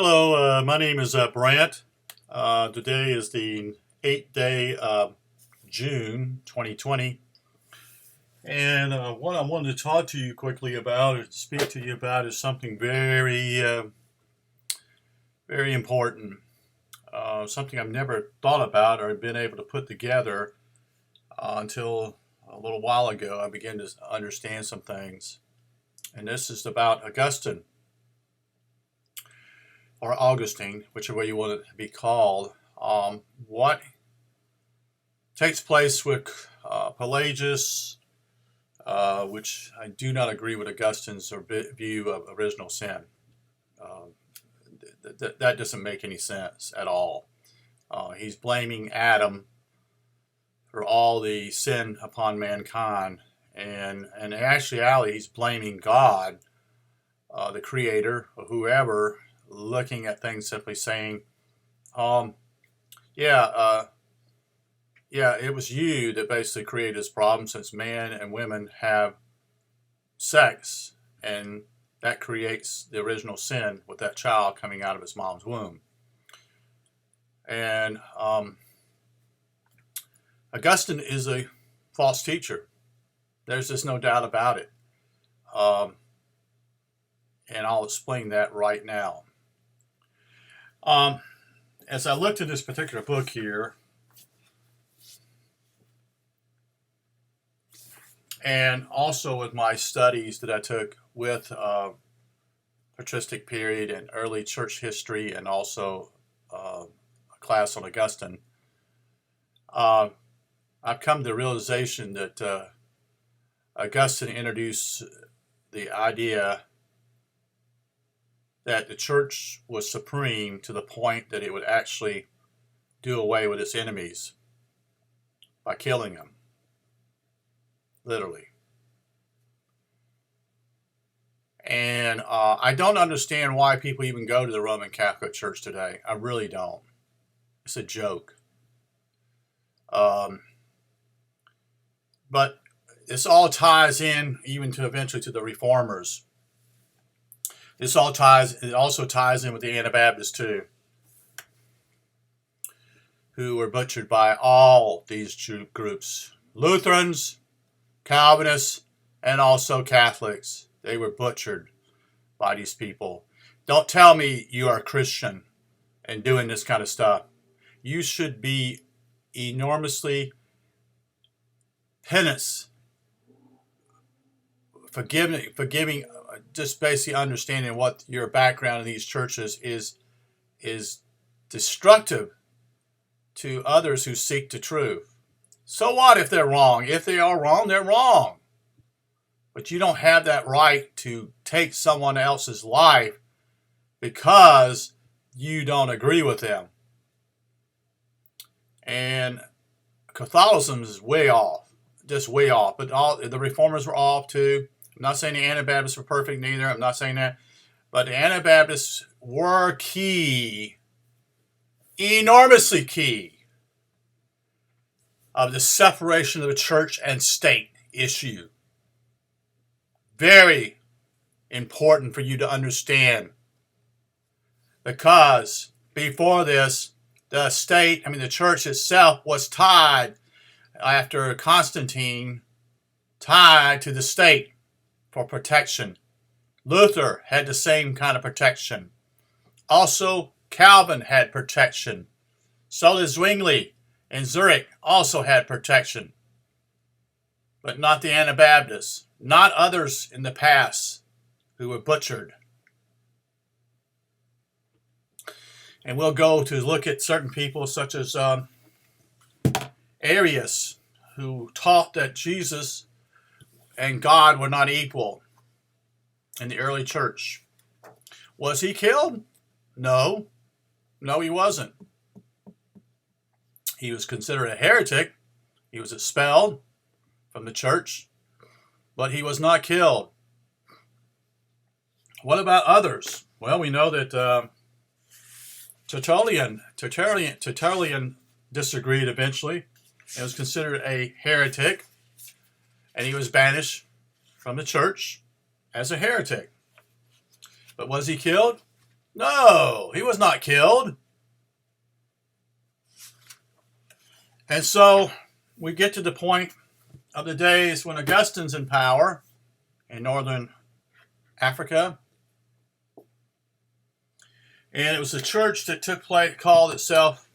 Hello, my name is Brant. Today is the 8th day of June 2020. And what I wanted to talk to you quickly about or speak to you about is something very important. Something I've never thought about or been able to put together until a little while ago. I began to understand some things. And this is about Augustine, or Augustine, whichever way you want it to be called. What takes place with Pelagius, which I do not agree with Augustine's view of original sin. That doesn't make any sense at all. He's blaming Adam for all the sin upon mankind, and in actuality, he's blaming God, the Creator, or whoever, looking at things simply saying, yeah, it was you that basically created this problem, since men and women have sex, and that creates the original sin with that child coming out of his mom's womb. And Augustine is a false teacher. There's just no doubt about it. And I'll explain that right now. As I looked at this particular book here, and also with my studies that I took with patristic period and early church history, and also a class on Augustine, I've come to the realization that Augustine introduced the idea that the church was supreme to the point that it would actually do away with its enemies by killing them, literally. And I don't understand why people even go to the Roman Catholic Church today. I really don't. It's a joke. But this all ties in even to eventually to the Reformers. It also ties in with the Anabaptists too, who were butchered by all these groups. Lutherans, Calvinists, and also Catholics. They were butchered by these people. Don't tell me you are a Christian and doing this kind of stuff. You should be enormously penance, forgiving, just basically understanding what your background in these churches is destructive to others who seek the truth. So what if they're wrong? If they are wrong, they're wrong. But you don't have that right to take someone else's life because you don't agree with them. And Catholicism is way off, just way off. But all the Reformers were off too. I'm not saying the Anabaptists were perfect neither. I'm not saying that. But the Anabaptists were key, enormously key, of the separation of the church and state issue. Very important for you to understand. Because before this, the church itself was tied, after Constantine, tied to the state for protection. Luther had the same kind of protection. Also, Calvin had protection. So did Zwingli and Zurich also had protection. But not the Anabaptists, not others in the past who were butchered. And we'll go to look at certain people such as Arius, who taught that Jesus and God were not equal in the early church. Was he killed? No, he wasn't. He was considered a heretic. He was expelled from the church, but he was not killed. What about others? Well, we know that Tertullian disagreed eventually and was considered a heretic, and he was banished from the church as a heretic. But was he killed? No, he was not killed. And so we get to the point of the days when Augustine's in power in northern Africa. And it was a church that took place, called itself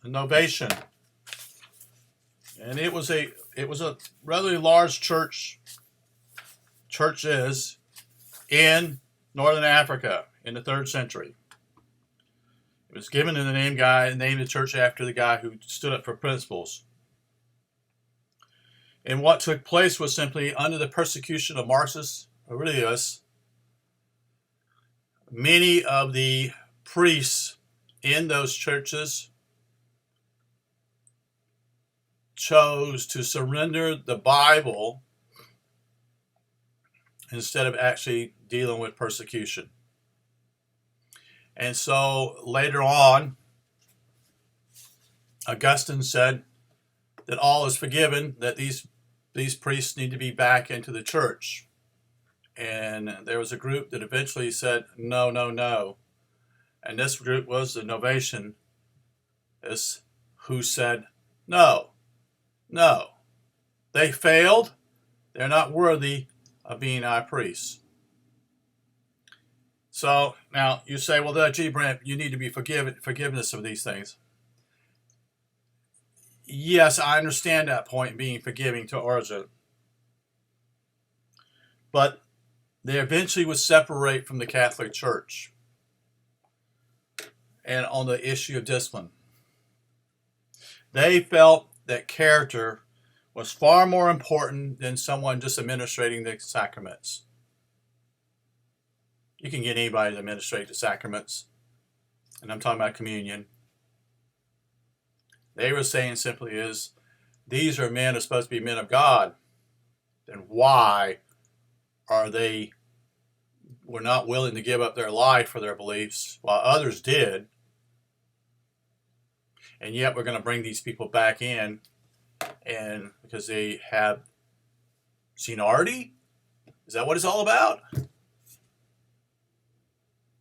a Novatian. And it was a rather large churches in northern Africa in the 3rd century. It was given to the named the church after the guy who stood up for principles. And what took place was simply under the persecution of Marcus Aurelius, many of the priests in those churches chose to surrender the Bible instead of actually dealing with persecution. And so later on, Augustine said that all is forgiven, that these priests need to be back into the church. And there was a group that eventually said, no, no, no. And this group was the Novatian, who said, no, no. They failed. They're not worthy of being high priests. So now you say, well, gee, Brent, you need to be forgiveness of these things. Yes, I understand that point, being forgiving to Origen. But they eventually would separate from the Catholic Church and on the issue of discipline. They felt that character was far more important than someone just administrating the sacraments. You can get anybody to administrate the sacraments, and I'm talking about communion. They were saying simply is, these are men who are supposed to be men of God. Then why were not willing to give up their life for their beliefs while others did? And yet we're going to bring these people back in, and because they have seniority? Is that what it's all about?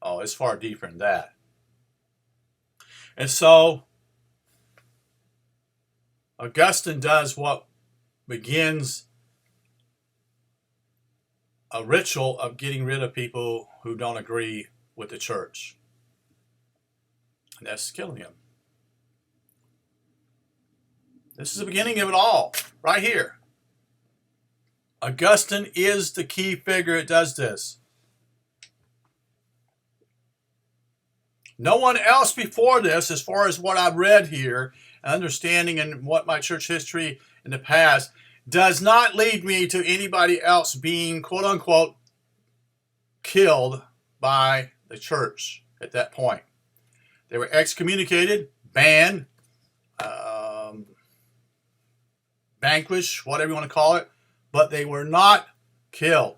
Oh, it's far deeper than that. And so Augustine does what begins a ritual of getting rid of people who don't agree with the church. And that's killing them. This is the beginning of it all, right here. Augustine is the key figure that does this. No one else before this, as far as what I've read here, understanding and what my church history in the past, does not lead me to anybody else being, quote unquote, killed by the church at that point. They were excommunicated, banned, vanquished, whatever you want to call it, but they were not killed.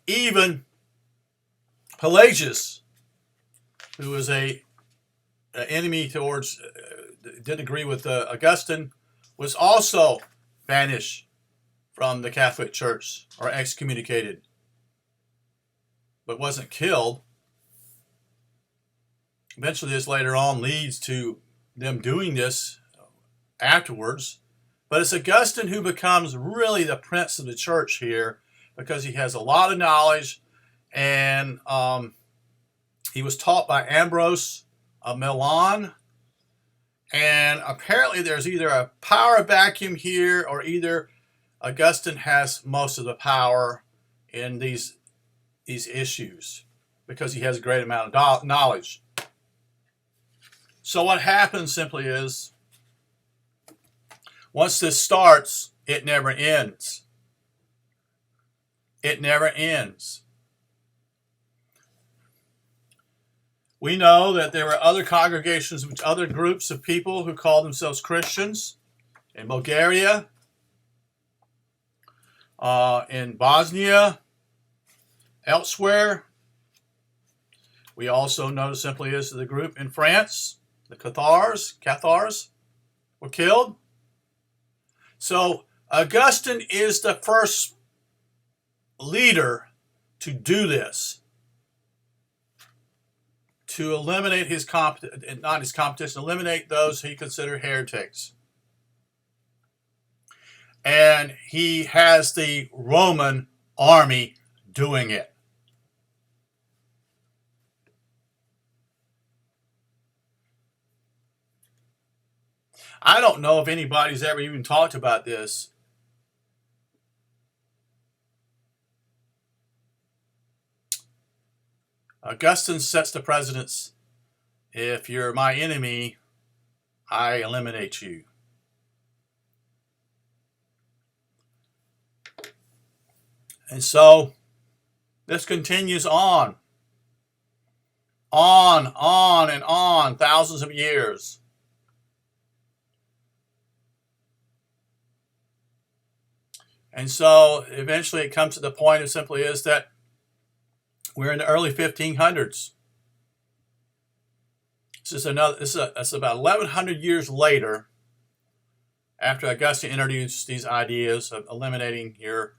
Even Pelagius, who was an enemy towards, didn't agree with Augustine, was also banished from the Catholic Church or excommunicated, but wasn't killed. Eventually, this later on leads to them doing this afterwards. But it's Augustine who becomes really the prince of the church here, because he has a lot of knowledge, and he was taught by Ambrose of Milan. And apparently there's either a power vacuum here, or either Augustine has most of the power in these issues because he has a great amount of knowledge. So what happens simply is, once this starts, it never ends. It never ends. We know that there were other congregations, other groups of people who called themselves Christians in Bulgaria, in Bosnia, elsewhere. We also know simply is the group in France, the Cathars were killed. So Augustine is the first leader to do this. to eliminate not his competition, eliminate those he considered heretics. And he has the Roman army doing it. I don't know if anybody's ever even talked about this. Augustine sets the precedence. If you're my enemy, I eliminate you. And so this continues on, and on, thousands of years. And so eventually it comes to the point of simply is that we're in the early 1500s. This is about 1100 years later, after Augustine introduced these ideas of eliminating your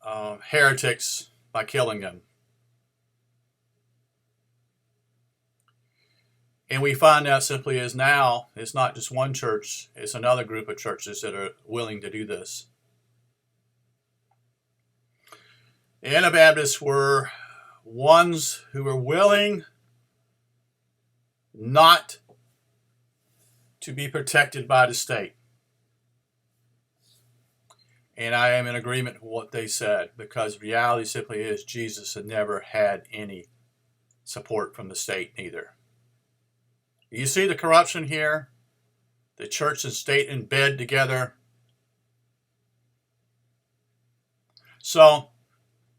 heretics by killing them. And we find out simply is now it's not just one church, it's another group of churches that are willing to do this. The Anabaptists were ones who were willing not to be protected by the state. And I am in agreement with what they said, because reality simply is Jesus had never had any support from the state either. You see the corruption here? The church and state in bed together. So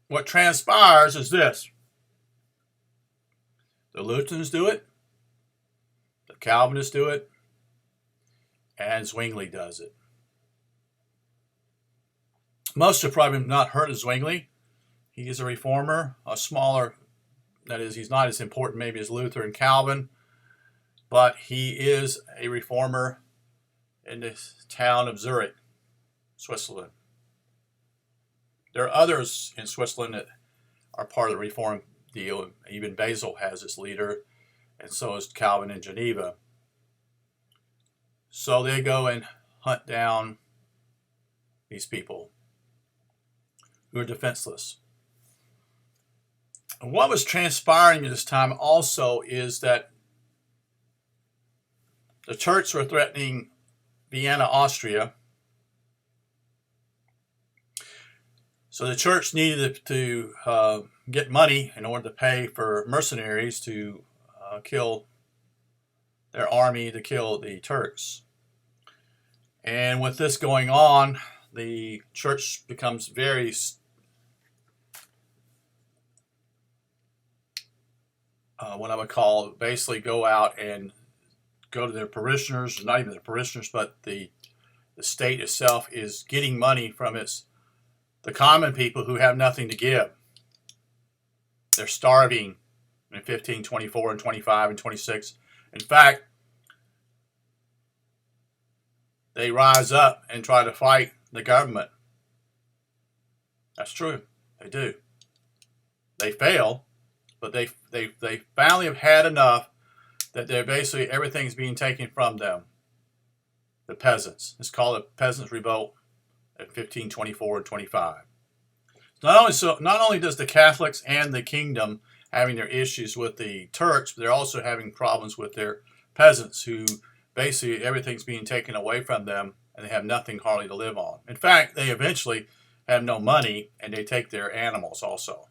what transpires is this. The Lutherans do it. The Calvinists do it. And Zwingli does it. Most have probably not heard of Zwingli. He is a reformer, a smaller, that is, he's not as important maybe as Luther and Calvin, but he is a reformer in the town of Zurich, Switzerland. There are others in Switzerland that are part of the reform deal. Even Basel has its leader, and so is Calvin in Geneva. So they go and hunt down these people who are defenseless. And what was transpiring at this time also is that the Turks were threatening Vienna, Austria. So the church needed to get money in order to pay for mercenaries to kill their army, to kill the Turks. And with this going on, the church becomes very what I would call basically go out and go to their parishioners, not even their parishioners, but the state itself is getting money from the common people who have nothing to give. They're starving in 15, 24, and 25, and 26. In fact, they rise up and try to fight the government. That's true. They do. They fail, but they finally have had enough that they're basically everything's being taken from them. The peasants. It's called a peasants' revolt at 15, 24, and 25. Not only does the Catholics and the kingdom having their issues with the Turks, but they're also having problems with their peasants who basically everything's being taken away from them and they have nothing hardly to live on. In fact, they eventually have no money and they take their animals also.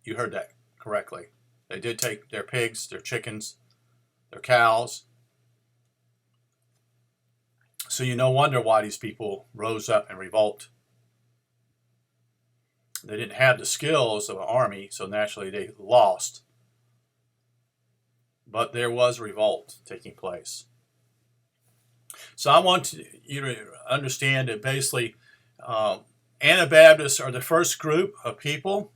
You heard that correctly. They did take their pigs, their chickens, their cows. So you no wonder why these people rose up and revolt. They didn't have the skills of an army, so naturally they lost. But there was revolt taking place. So I want you to understand that basically Anabaptists are the first group of people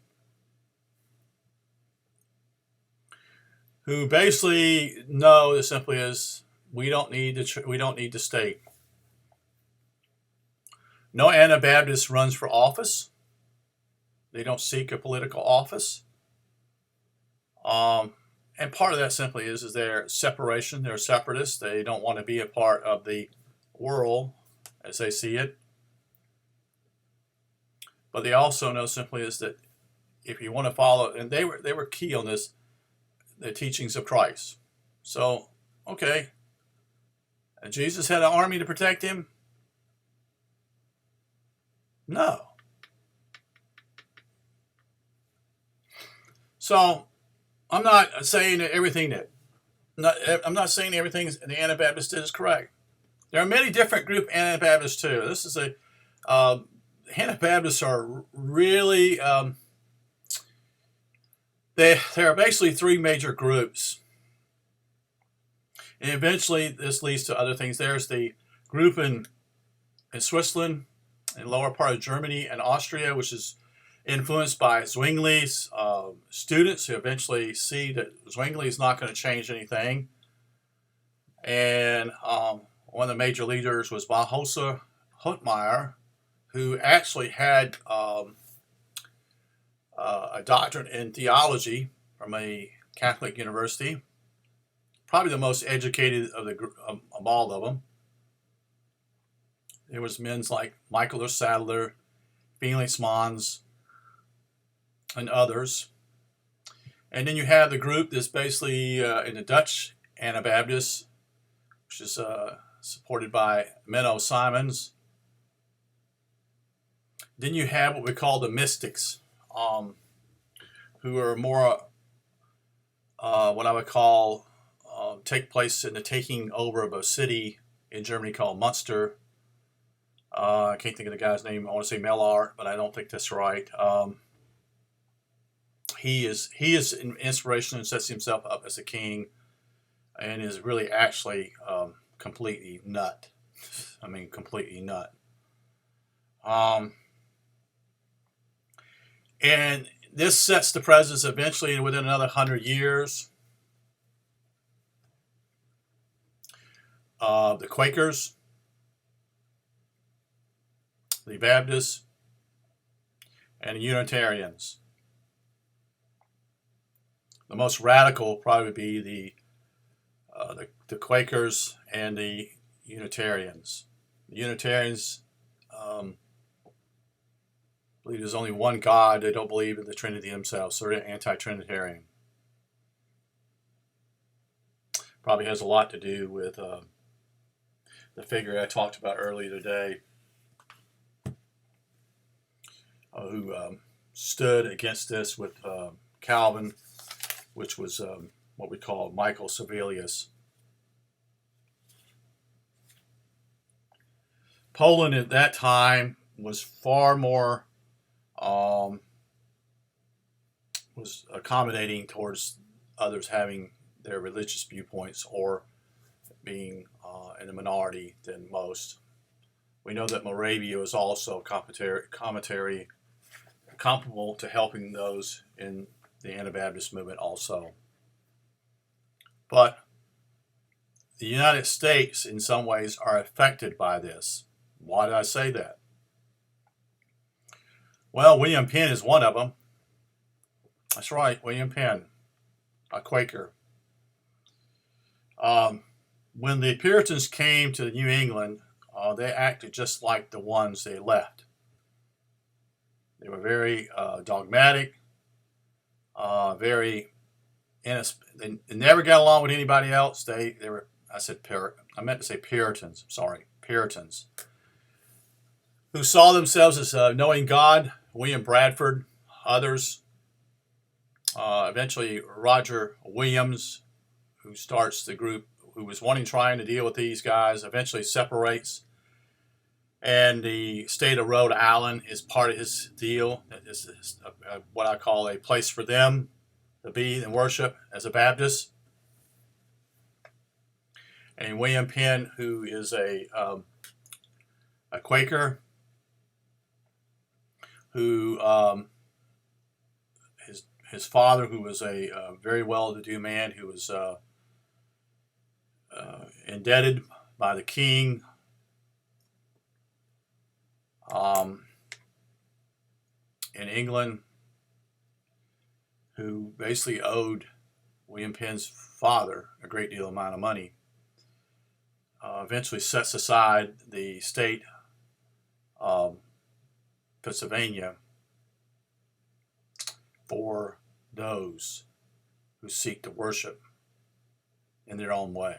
who basically know that simply is we don't need the state. No Anabaptist runs for office. They don't seek a political office. And part of that simply is their separation. They're separatists. They don't want to be a part of the world as they see it. But they also know simply is that if you want to follow, and they were key on this, the teachings of Christ. So, okay, Jesus had an army to protect him? No. So, I'm not saying that everything that I'm not saying everything the Anabaptist did is correct. There are many different group Anabaptists too. This is Anabaptists are really there are basically three major groups, and eventually this leads to other things. There's the group in Switzerland, in the lower part of Germany and Austria, which is influenced by Zwingli's students who eventually see that Zwingli is not going to change anything. And one of the major leaders was Balthasar Hüttmeyer, who actually had a doctorate in theology from a Catholic university, probably the most educated of all of them. There was men like Michael Sadler, Felix Mons, and others. And then you have the group that's basically in the Dutch Anabaptists, which is supported by Menno Simons. Then you have what we call the mystics, who are more what I would call take place in the taking over of a city in Germany called Munster. I can't think of the guy's name. I want to say Mellar, but I don't think that's right. He is an inspiration and sets himself up as a king, and is really actually completely nut. I mean, completely nut. And this sets the precedence eventually within another 100 years. The Quakers, the Baptists, and the Unitarians. The most radical will probably be the Quakers and the Unitarians. The Unitarians believe there's only one God. They don't believe in the Trinity themselves, so they're anti-Trinitarian. Probably has a lot to do with the figure I talked about earlier today, who stood against this with Calvin, which was what we call Michael Sibelius. Poland at that time was far more was accommodating towards others having their religious viewpoints or being in a minority than most. We know that Moravia was also comparable to helping those in the Anabaptist movement also. But the United States, in some ways, are affected by this. Why did I say that? Well, William Penn is one of them. That's right, William Penn, a Quaker. When the Puritans came to New England, they acted just like the ones they left. They were very dogmatic, very they never got along with anybody else. They were, I meant to say Puritans. Sorry, Puritans, who saw themselves as knowing God. William Bradford, others. Eventually, Roger Williams, who starts the group, who was trying to deal with these guys, eventually separates. And the state of Rhode Island is part of his deal. This is what I call a place for them to be and worship as a Baptist. And William Penn, who is a Quaker, who his father, who was a very well-to-do man, who was indebted by the king, in England, who basically owed William Penn's father, a great deal amount of money, eventually sets aside the state of Pennsylvania for those who seek to worship in their own way.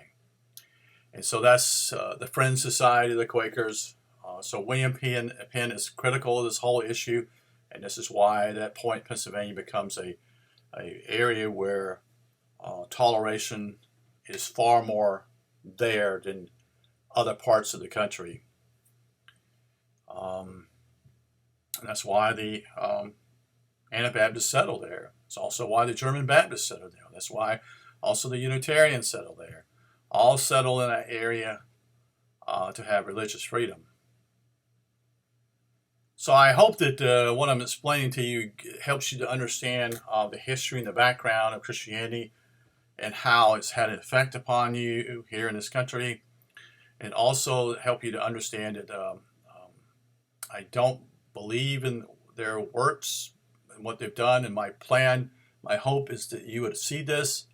And so that's the Friends Society of the Quakers. So William Penn is critical of this whole issue, and this is why at that point Pennsylvania becomes a area where toleration is far more there than other parts of the country. And that's why the Anabaptists settled there. It's also why the German Baptists settled there. That's why also the Unitarians settled there. All settled in that area to have religious freedom. So I hope that what I'm explaining to you helps you to understand the history and the background of Christianity and how it's had an effect upon you here in this country, and also help you to understand that I don't believe in their works and what they've done, and my plan, my hope is that you would see this,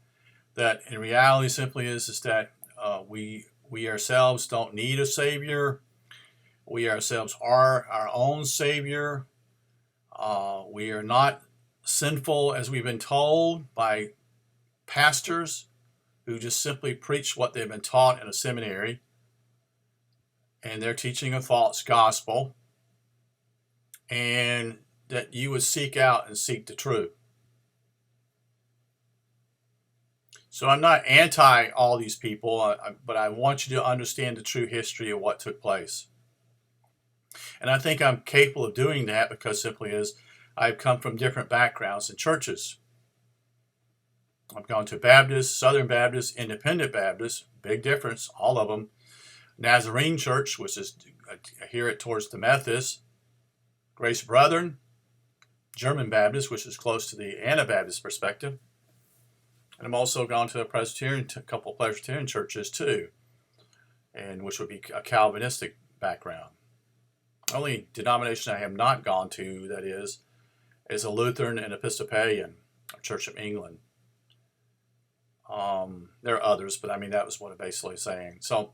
that in reality simply is that we ourselves don't need a Savior. We ourselves are our own Savior. We are not sinful as we've been told by pastors who just simply preach what they've been taught in a seminary, and they're teaching a false gospel, and that you would seek out and seek the truth. So I'm not anti all these people, but I want you to understand the true history of what took place. And I think I'm capable of doing that because simply as I've come from different backgrounds and churches. I've gone to Baptist, Southern Baptist, Independent Baptist, big difference, all of them. Nazarene Church, which is here at towards the Methodist, Grace Brethren, German Baptist, which is close to the Anabaptist perspective. And I'm also gone to a couple of Presbyterian churches too, and which would be a Calvinistic background. The only denomination I have not gone to, that is a Lutheran and Episcopalian, a Church of England. There are others, but I mean that was what I'm basically saying. So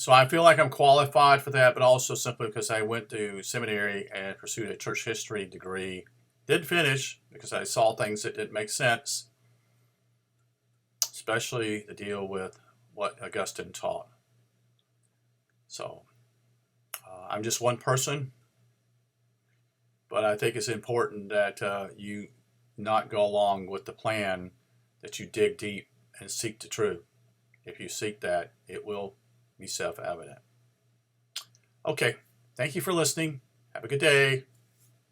I feel like I'm qualified for that, but also simply because I went to seminary and pursued a church history degree. Did finish because I saw things that didn't make sense, especially the deal with what Augustine taught. So I'm just one person, but I think it's important that you not go along with the plan, that you dig deep and seek the truth. If you seek that, it will be self-evident. Okay, thank you for listening. Have a good day.